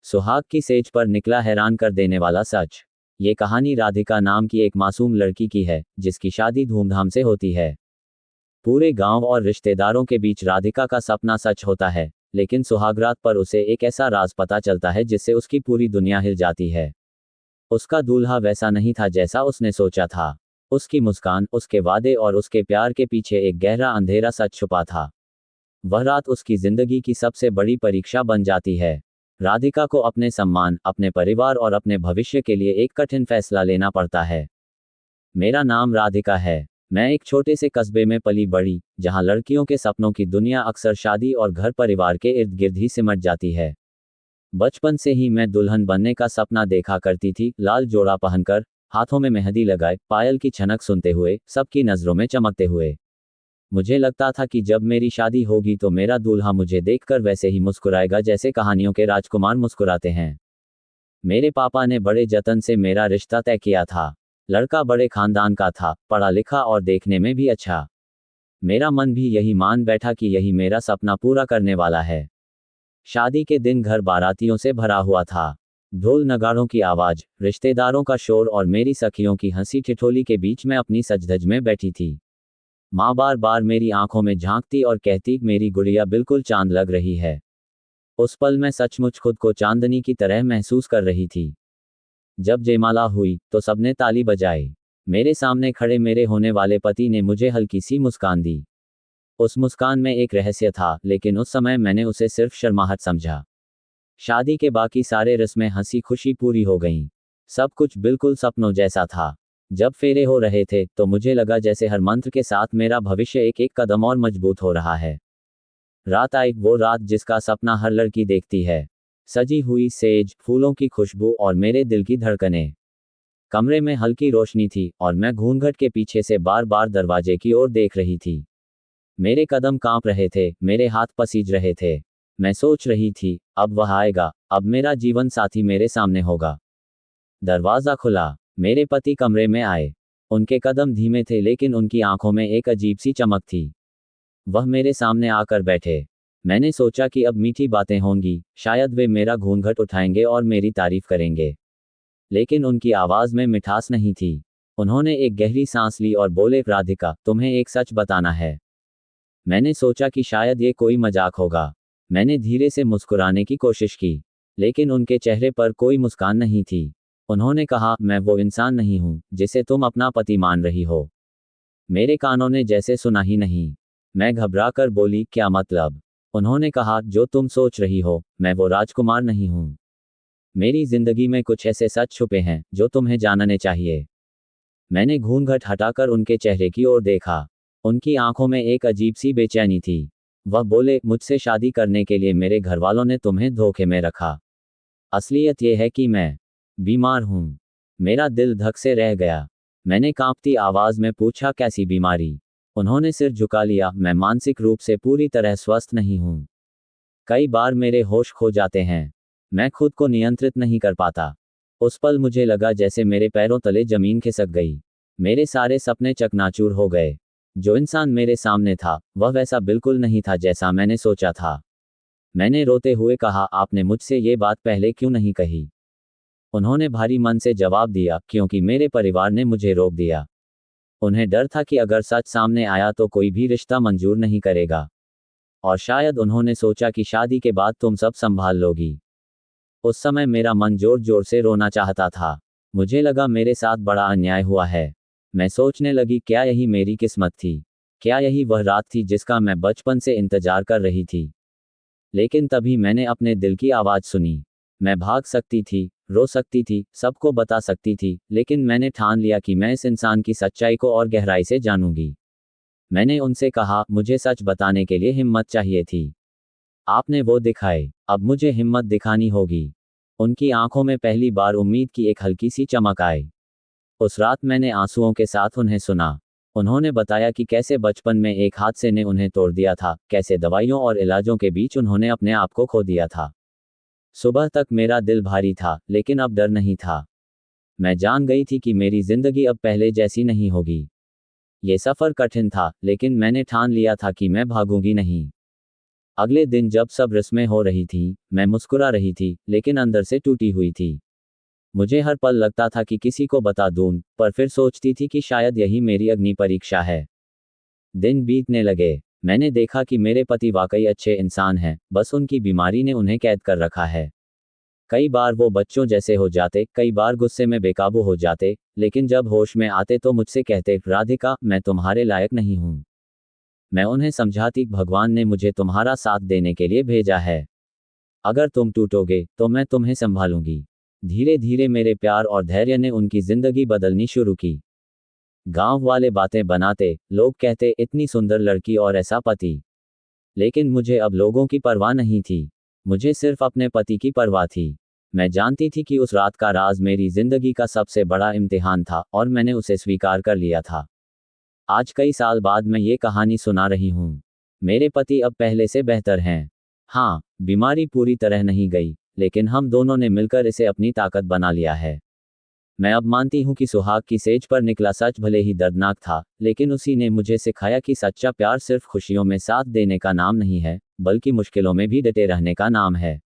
सुहाग की सेज पर निकला हैरान कर देने वाला सच। ये कहानी राधिका नाम की एक मासूम लड़की की है, जिसकी शादी धूमधाम से होती है। पूरे गांव और रिश्तेदारों के बीच राधिका का सपना सच होता है, लेकिन सुहागरात पर उसे एक ऐसा राज पता चलता है जिससे उसकी पूरी दुनिया हिल जाती है। उसका दूल्हा वैसा नहीं था जैसा उसने सोचा था। उसकी मुस्कान, उसके वादे और उसके प्यार के पीछे एक गहरा अंधेरा सच छुपा था। वह रात उसकी जिंदगी की सबसे बड़ी परीक्षा बन जाती है। राधिका को अपने सम्मान, अपने परिवार और अपने भविष्य के लिए एक कठिन फैसला लेना पड़ता है। मेरा नाम राधिका है। मैं एक छोटे से कस्बे में पली बड़ी, जहां लड़कियों के सपनों की दुनिया अक्सर शादी और घर परिवार के इर्द गिर्द ही सिमट जाती है। बचपन से ही मैं दुल्हन बनने का सपना देखा करती थी, लाल जोड़ा पहनकर, हाथों में मेहंदी लगाए, पायल की छनक सुनते हुए, सबकी नजरों में चमकते हुए। मुझे लगता था कि जब मेरी शादी होगी तो मेरा दूल्हा मुझे देखकर वैसे ही मुस्कुराएगा जैसे कहानियों के राजकुमार मुस्कुराते हैं। मेरे पापा ने बड़े जतन से मेरा रिश्ता तय किया था। लड़का बड़े खानदान का था, पढ़ा लिखा और देखने में भी अच्छा। मेरा मन भी यही मान बैठा कि यही मेरा सपना पूरा करने वाला है। शादी के दिन घर बारातियों से भरा हुआ था। ढोल नगाड़ों की आवाज, रिश्तेदारों का शोर और मेरी सखियों की हंसी ठिठोली के बीच मैं अपनी सजधज में बैठी थी। माँ बार बार मेरी आंखों में झांकती और कहती, मेरी गुड़िया बिल्कुल चांद लग रही है। उस पल मैं सचमुच खुद को चांदनी की तरह महसूस कर रही थी। जब जयमाला हुई तो सबने ताली बजाई। मेरे सामने खड़े मेरे होने वाले पति ने मुझे हल्की सी मुस्कान दी। उस मुस्कान में एक रहस्य था, लेकिन उस समय मैंने उसे सिर्फ शर्माहट समझा। शादी के बाकी सारे रस्में हंसी खुशी पूरी हो गईं। सब कुछ बिल्कुल सपनों जैसा था। जब फेरे हो रहे थे तो मुझे लगा जैसे हर मंत्र के साथ मेरा भविष्य एक एक कदम और मजबूत हो रहा है। रात आई, वो रात जिसका सपना हर लड़की देखती है। सजी हुई सेज, फूलों की खुशबू और मेरे दिल की धड़कनें। कमरे में हल्की रोशनी थी और मैं घूंघट के पीछे से बार बार दरवाजे की ओर देख रही थी। मेरे कदम कांप रहे थे, मेरे हाथ पसीज रहे थे। मैं सोच रही थी, अब वह आएगा, अब मेरा जीवन साथी मेरे सामने होगा। दरवाजा खुला। मेरे पति कमरे में आए। उनके कदम धीमे थे, लेकिन उनकी आंखों में एक अजीब सी चमक थी। वह मेरे सामने आकर बैठे। मैंने सोचा कि अब मीठी बातें होंगी, शायद वे मेरा घूंघट उठाएंगे और मेरी तारीफ करेंगे। लेकिन उनकी आवाज में मिठास नहीं थी। उन्होंने एक गहरी सांस ली और बोले, राधिका, तुम्हें एक सच बताना है। मैंने सोचा कि शायद ये कोई मजाक होगा। मैंने धीरे से मुस्कुराने की कोशिश की, लेकिन उनके चेहरे पर कोई मुस्कान नहीं थी। उन्होंने कहा, मैं वो इंसान नहीं हूं जिसे तुम अपना पति मान रही हो। मेरे कानों ने जैसे सुना ही नहीं। मैं घबराकर बोली, क्या मतलब? उन्होंने कहा, जो तुम सोच रही हो, मैं वो राजकुमार नहीं हूं। मेरी जिंदगी में कुछ ऐसे सच छुपे हैं जो तुम्हें जानने चाहिए। मैंने घूंघट हटाकर उनके चेहरे की ओर देखा। उनकी आंखों में एक अजीब सी बेचैनी थी। वह बोले, मुझसे शादी करने के लिए मेरे घरवालों ने तुम्हें धोखे में रखा। असलियत यह है कि मैं बीमार हूं। मेरा दिल धक से रह गया। मैंने कांपती आवाज में पूछा, कैसी बीमारी? उन्होंने सिर झुका लिया, मैं मानसिक रूप से पूरी तरह स्वस्थ नहीं हूं। कई बार मेरे होश खो जाते हैं। मैं खुद को नियंत्रित नहीं कर पाता। उस पल मुझे लगा जैसे मेरे पैरों तले जमीन खिसक गई। मेरे सारे सपने चकनाचूर हो गए। जो इंसान मेरे सामने था, वह वैसा बिल्कुल नहीं था जैसा मैंने सोचा था। मैंने रोते हुए कहा, आपने मुझसे ये बात पहले क्यों नहीं कही? उन्होंने भारी मन से जवाब दिया, क्योंकि मेरे परिवार ने मुझे रोक दिया। उन्हें डर था कि अगर सच सामने आया तो कोई भी रिश्ता मंजूर नहीं करेगा। और शायद उन्होंने सोचा कि शादी के बाद तुम सब संभाल लोगी। उस समय मेरा मन जोर जोर से रोना चाहता था। मुझे लगा मेरे साथ बड़ा अन्याय हुआ है। मैं सोचने लगी, क्या यही मेरी किस्मत थी? क्या यही वह रात थी जिसका मैं बचपन से इंतजार कर रही थी? लेकिन तभी मैंने अपने दिल की आवाज सुनी। मैं भाग सकती थी, रो सकती थी, सबको बता सकती थी, लेकिन मैंने ठान लिया कि मैं इस इंसान की सच्चाई को और गहराई से जानूंगी। मैंने उनसे कहा, मुझे सच बताने के लिए हिम्मत चाहिए थी। आपने वो दिखाए, अब मुझे हिम्मत दिखानी होगी। उनकी आंखों में पहली बार उम्मीद की एक हल्की सी चमक आई। उस रात मैंने आंसुओं के साथ उन्हें सुना। उन्होंने बताया कि कैसे बचपन में एक हादसे ने उन्हें तोड़ दिया था, कैसे दवाइयों और इलाजों के बीच उन्होंने अपने आप को खो दिया था। सुबह तक मेरा दिल भारी था, लेकिन अब डर नहीं था। मैं जान गई थी कि मेरी जिंदगी अब पहले जैसी नहीं होगी। ये सफर कठिन था, लेकिन मैंने ठान लिया था कि मैं भागूंगी नहीं। अगले दिन जब सब रस्में हो रही थीं, मैं मुस्कुरा रही थी, लेकिन अंदर से टूटी हुई थी। मुझे हर पल लगता था कि किसी को बता दूं, पर फिर सोचती थी कि शायद यही मेरी अग्नि परीक्षा है। दिन बीतने लगे। मैंने देखा कि मेरे पति वाकई अच्छे इंसान हैं, बस उनकी बीमारी ने उन्हें कैद कर रखा है। कई बार वो बच्चों जैसे हो जाते, कई बार गुस्से में बेकाबू हो जाते, लेकिन जब होश में आते तो मुझसे कहते, राधिका, मैं तुम्हारे लायक नहीं हूं। मैं उन्हें समझाती, भगवान ने मुझे तुम्हारा साथ देने के लिए भेजा है। अगर तुम टूटोगे तो मैं तुम्हें संभालूंगी। धीरे धीरे मेरे प्यार और धैर्य ने उनकी जिंदगी बदलनी शुरू की। गांव वाले बातें बनाते, लोग कहते, इतनी सुंदर लड़की और ऐसा पति। लेकिन मुझे अब लोगों की परवाह नहीं थी। मुझे सिर्फ अपने पति की परवाह थी। मैं जानती थी कि उस रात का राज मेरी जिंदगी का सबसे बड़ा इम्तिहान था, और मैंने उसे स्वीकार कर लिया था। आज कई साल बाद मैं ये कहानी सुना रही हूँ। मेरे पति अब पहले से बेहतर हैं। हाँ, बीमारी पूरी तरह नहीं गई, लेकिन हम दोनों ने मिलकर इसे अपनी ताकत बना लिया है। मैं अब मानती हूँ कि सुहाग की सेज पर निकला सच भले ही दर्दनाक था, लेकिन उसी ने मुझे सिखाया कि सच्चा प्यार सिर्फ खुशियों में साथ देने का नाम नहीं है, बल्कि मुश्किलों में भी डटे रहने का नाम है।